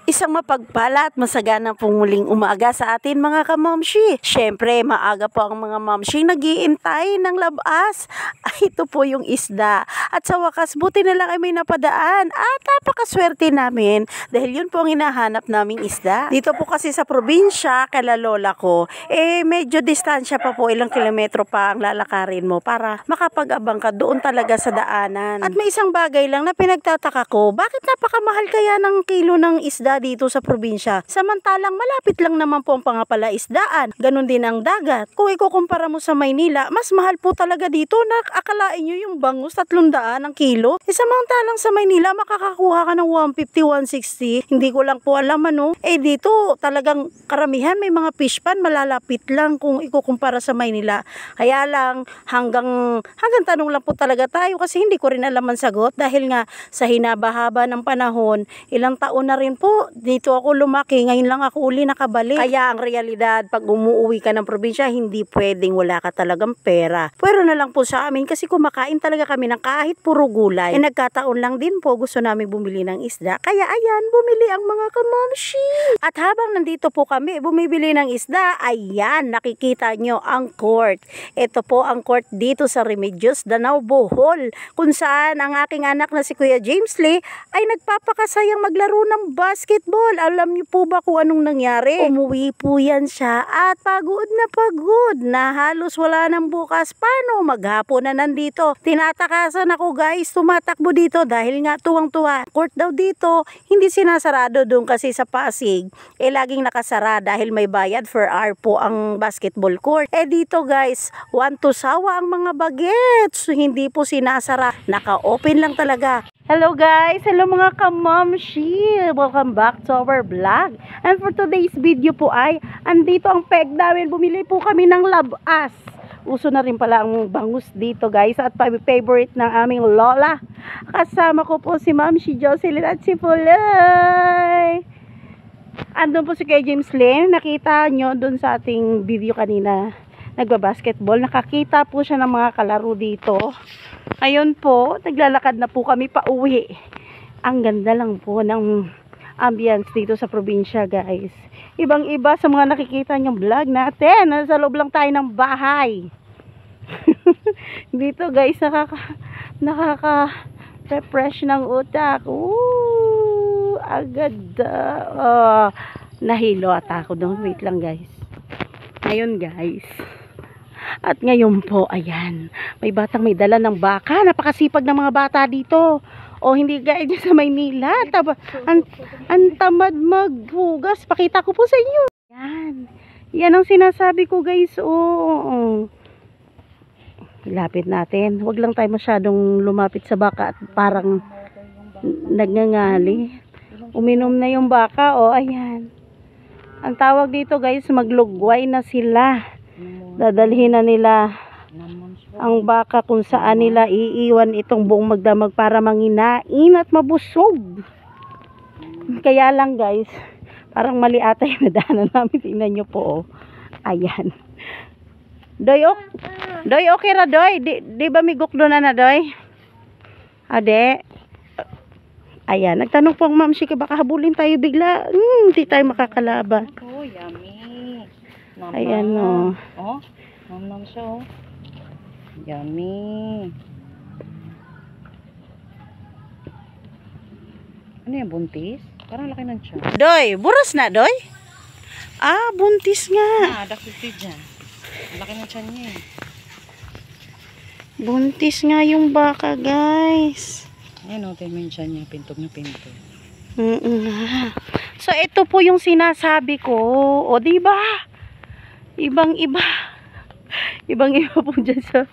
Isang mapagpala at masagana pong muling umaga sa atin mga kamamshi. Siyempre, maaga po ang mga mamshi nag-iintay ng labas. Ay, ito po yung isda. At sa wakas, buti na lang kami napadaan. At napakaswerte namin dahil yun po ang hinahanap naming isda. Dito po kasi sa probinsya, kala lola ko, medyo distansya pa po, ilang kilometro pa ang lalakarin mo para makapag-abang ka doon talaga sa daanan. At may isang bagay lang na pinagtataka ko, bakit napakamahal kaya ng kilo ng isda dito sa probinsya? Samantalang malapit lang naman po ang pangapalaisdaan. Ganon din ang dagat. Kung ikukumpara mo sa Maynila, mas mahal po talaga dito. Akalain nyo yung bangus 300 ang kilo. Samantalang sa Maynila makakakuha ka ng 150, 160. Hindi ko lang po alam ano. Dito talagang karamihan may mga fish pan malalapit lang kung ikukumpara sa Maynila. Kaya lang hanggang tanong lang po talaga tayo kasi hindi ko rin alam ang sagot dahil nga sa hinaba-haba ng panahon, ilang taon na rin po dito ako lumaki, ngayon lang ako uli nakabalik. Kaya ang realidad, pag umuwi ka ng probinsya, hindi pwedeng wala ka talagang pera. Pero na lang po sa amin kasi kumakain talaga kami ng kahit puro gulay. Nagkataon lang din po gusto namin bumili ng isda. Kaya ayan, bumili ang mga kamamshi. At habang nandito po kami bumibili ng isda, ayan, nakikita nyo ang court. Ito po ang court dito sa Remedios, Danao, Bohol, kung saan ang aking anak na si Kuya James Lee ay nagpapakasayang maglaro ng basketball. Alam niyo po ba kung anong nangyari? Umuwi po yan siya at pagod na halos wala nang bukas. Paano? Maghapon na nandito. Tinatakasan ako guys, tumatakbo dito dahil nga tuwang-tuwa. Court daw dito, hindi sinasarado doon kasi sa Pasig. Laging nakasara dahil may bayad per hour po ang basketball court. Dito guys, 1 to sawa ang mga bagets. Hindi po sinasara. Naka-open lang talaga. Hello guys! Hello mga kamamshi! Welcome back to our vlog. And for today's video po ay andito ang peg namin. Bumili po kami ng labas. Uso na rin pala ang bangus dito guys. At favorite ng aming lola. Kasama ko po si Mamshi Jocelyn at si Puloy. Andun po si Kuya James Lee. Nakita nyo dun sa ating video kanina. Nagbabasketball. Nakakita po siya ng mga kalaro dito. Ayun po, naglalakad na po kami pa uwi. Ang ganda lang po ng ambience dito sa probinsya guys. Ibang iba sa mga nakikita niyong vlog natin. Nasa loob lang tayo ng bahay. Dito guys, nakaka-refresh ng utak. Agad. Nahilo ata ako doon. Wait lang guys. Ngayon guys. At ngayon po, ayan, may batang may dala ng baka. Napakasipag ng mga bata dito. O hindi gaya dyan sa Maynila. Ang tamad maghugas. Pakita ko po sa inyo. Yan. Yan ang sinasabi ko guys. Lapit natin. Huwag lang tayo masyadong lumapit sa baka at parang nagngangali. Uminom na yung baka. Ayan. Ang tawag dito guys, maglugway na sila. Dadalhin na nila ang baka kung saan nila iiwan itong buong magdamag para manginain at mabusog. Kaya lang guys, parang mali ata yung nadaanan namin. Tingnan nyo po. Ayan. Doy, okay ra Doy? Di ba migok doon na Doy? Ade? Ayan, nagtanong po ang mamsi ka baka habulin tayo bigla. Hindi tayo makakalaban. Oh, yummy. Mama. Ayan o. Mamam siya Yummy. Ano yan, buntis? Parang laki ng tiyan. Doy, buras na Doy? Buntis nga. Dakiti dyan. Laki ng tiyan niya eh. Buntis nga yung baka guys. Ayan tayo yung tiyan niya. Pintog na pintog. So ito po yung sinasabi ko. O diba? Ibang-iba po dyan sa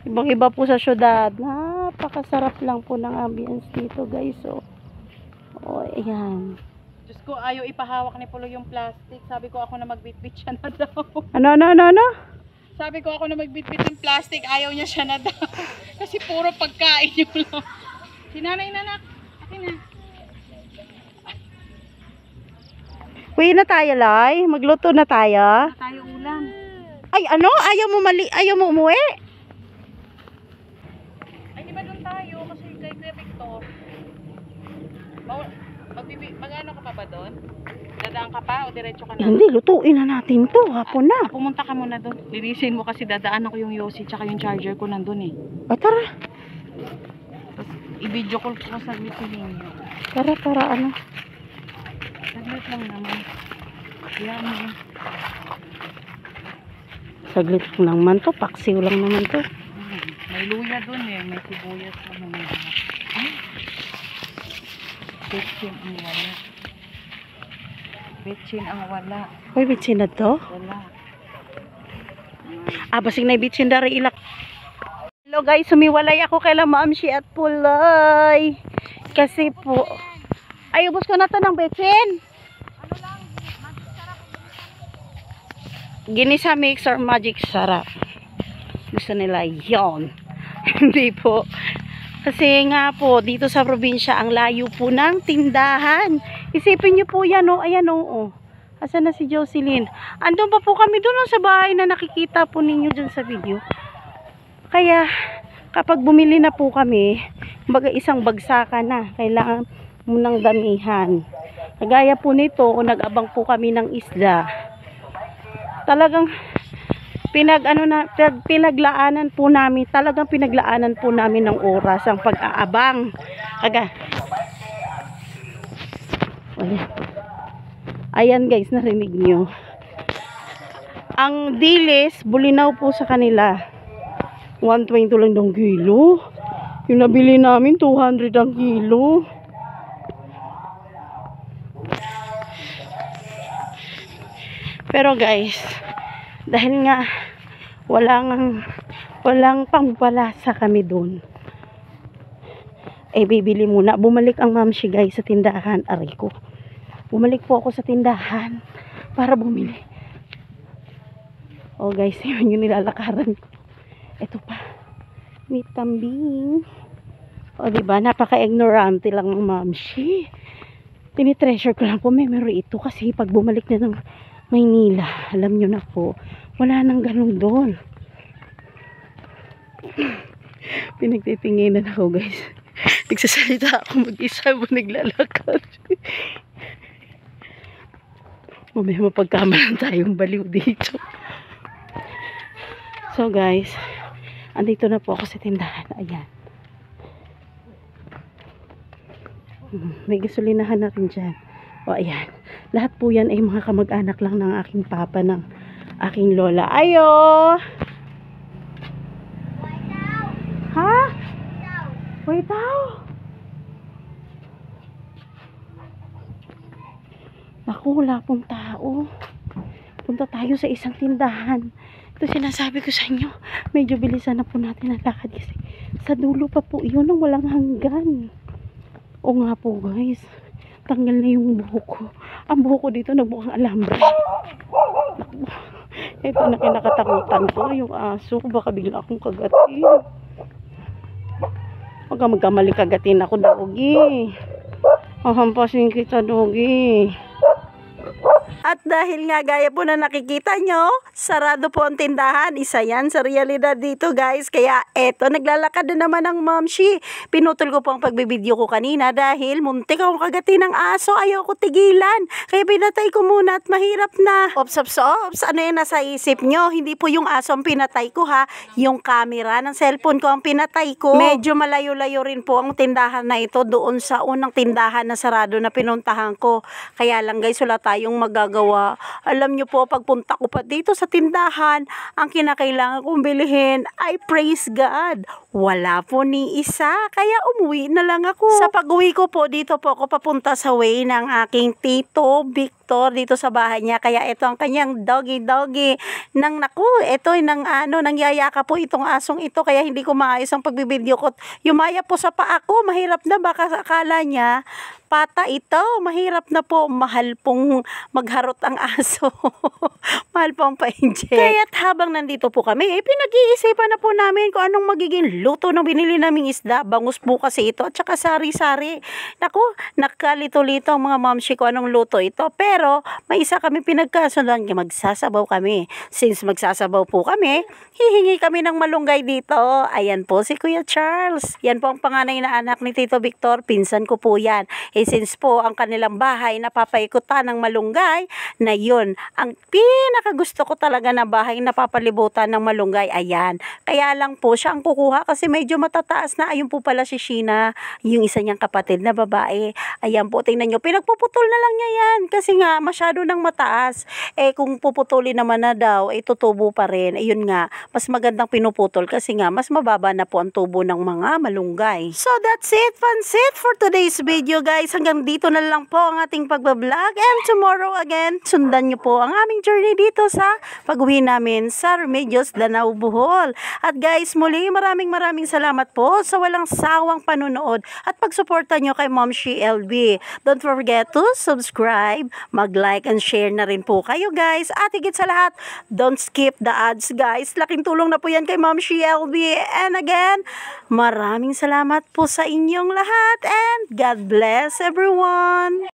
ibang-iba po sa syudad. Napakasarap lang po ng ambience dito guys. Ayan. Diyos ko, ayaw ipahawak ni Pulo yung plastic. Sabi ko ako na magbitbit siya na daw. Ano? Sabi ko ako na magbitbit ng plastic. Ayaw niya siya na daw. Kasi puro pagkain yung lang. Sinanay na nak. Akin na. Uwi na tayo, Loy. Magluto na tayo. Tayo ulam. Ay, ano? Ayaw mo umuwi? Ay, di ba doon tayo? Kasi kay Kuya Victor. ka ba doon? Dadaan ka pa o diretso ka na? Hindi, lutuin na natin to. Hapon na. Pumunta ka muna doon. Linisin mo kasi dadaan ako yung Yossi tsaka yung charger ko nandun eh. Tara. Tapos i-video call ko saglit yung inyo. Tara, para ano. Saglit lang naman. Yan mo. Saglit lang naman to. Paksiw lang naman to. May luya dun eh. May sibuyas naman. Betchin ang wala. Betchin ang wala. Hoy, bitsin na to? Wala. Basig na bitsin dari ilak. Hello guys, sumiwalay ako kay Mamshi at Pulay. Kasi po, ay ubos ko na to ng betchin. Ginisa mix or magic sarap. Gusto nila yon. Hindi po. Kasi nga po, dito sa probinsya, ang layo po ng tindahan. Isipin nyo po yan, o. Ayan, o. Asan na si Jocelyn? Andun pa po kami doon sa bahay na nakikita po ninyo dyan sa video. Kaya, kapag bumili na po kami, baga isang bagsakan na. Kailangan munang damihan. Kagaya po nito, kung nag-abang po kami ng isda, talagang pinaglaanan po namin ng oras ang pag-aabang. Ayan guys, narinig nyo. Ang dilis, bulinaw po sa kanila. 120 lang ng kilo. Yung nabili namin, 200 ang kilo. Pero guys, dahil nga walang pangpalasa kami doon, bibili muna. Bumalik ang Mamshi guys sa tindahan. Aray ko. Bumalik po ako sa tindahan para bumili. Oh guys, yun yung nilalakaran ko. Ito pa. May kambing. O diba, napaka-ignorante lang ng Mamshi. Tinitreasure ko lang po memory ito kasi pag bumalik na ng Maynila, alam nyo na po, wala nang ganun doon. Pinagtitinginan ako guys. Nagsasalita ako mag-isa mo naglalakad. Mamaya mapagkamalan tayong baliw dito. So guys, andito na po ako sa tindahan. Ayan. May gasolinahan na rin dyan. O ayan. Lahat po yan ay mga kamag-anak lang ng aking papa, ng aking lola. Ayo! Ha? Wait out! Naku, wala pong tao. Punta tayo sa isang tindahan. Ito sinasabi ko sa inyo. Medyo bilisan na po natin ang lakad kasi sa dulo pa po yun ang walang hanggan. O nga po guys. Tanggal na yung buhok ko. Ang buhok ko dito nagmukhang alambre. Ito na kinakatakutan ko. Yung aso. Baka bigla akong kagatin. Huwag ka magkamali kagatin ako, Dogi. Hahampasin kita, Dogi. At dahil nga gaya po na nakikita nyo, sarado po ang tindahan. Isa yan sa realidad dito guys. Kaya eto, naglalakad na naman ang Mamshi. Pinutol ko po ang pagbibideo ko kanina dahil muntik akong kagatin ng aso. Ayaw ko tigilan. Kaya pinatay ko muna at mahirap na. Ops. Ano yung nasa isip nyo? Hindi po yung aso ang pinatay ko ha. Yung camera ng cellphone ko ang pinatay ko. Medyo malayo-layo rin po ang tindahan na ito doon sa unang tindahan na sarado na pinuntahan ko. Kaya lang guys, wala tayong magagawa. Alam nyo po, pagpunta ko pa dito sa tindahan, ang kinakailangan kong bilhin ay praise God. Wala po ni isa, kaya umuwi na lang ako. Sa pag-uwi ko po, dito po ako papunta sa way ng aking tito Victor dito sa bahay niya. Kaya ito ang kanyang doggy. Nang naku, ito ay nangyayaka po itong asong ito, kaya hindi ko maayos ang pagbibideo ko. Yumaya po sa paa ko, mahirap na, baka akala niya pata ito, mahirap na po, mahal pong magharot ang aso. Mahal pong pa-inject. Kaya't habang nandito po kami, pinag-iisipan na po namin kung anong magiging luto ng binili naming isda. Bangus po kasi ito at saka sari-sari. Naku, nakalito-lito ang mga mamshi ko anong luto ito. Pero may isa kami pinagkasundan, magsasabaw kami. Since magsasabaw po kami, hihingi kami ng malunggay dito. Ayan po si Kuya Charles. Yan po ang panganay na anak ni Tito Victor. Pinsan ko po yan. Since po ang kanilang bahay napapaikutan ng malunggay, na yun ang pinakagusto ko talaga na bahay napapalibutan ng malunggay. Ayan. Kaya lang po siya ang kukuha kasi medyo matataas na. Ayun po pala si Sheena, yung isa niyang kapatid na babae. Ayan po, tingnan nyo. Pinagpuputol na lang niya yan kasi nga masyado nang mataas. Kung puputulin naman na daw, tutubo pa rin. Ayun nga, mas magandang pinuputol kasi nga mas mababa na po ang tubo ng mga malunggay. So that's it, Pansit, for today's video guys. Hanggang dito na lang po ang ating pagbablog and tomorrow again, sundan nyo po ang aming journey dito sa pag-uwi namin sa Remedios, Danau, Bohol. At guys, muli maraming salamat po sa walang sawang panunood at pagsuporta nyo kay Momshi LB. Don't forget to subscribe, mag-like and share na rin po kayo guys. At higit sa lahat, don't skip the ads guys. Laking tulong na po yan kay Momshi LB. And again, maraming salamat po sa inyong lahat and God bless everyone.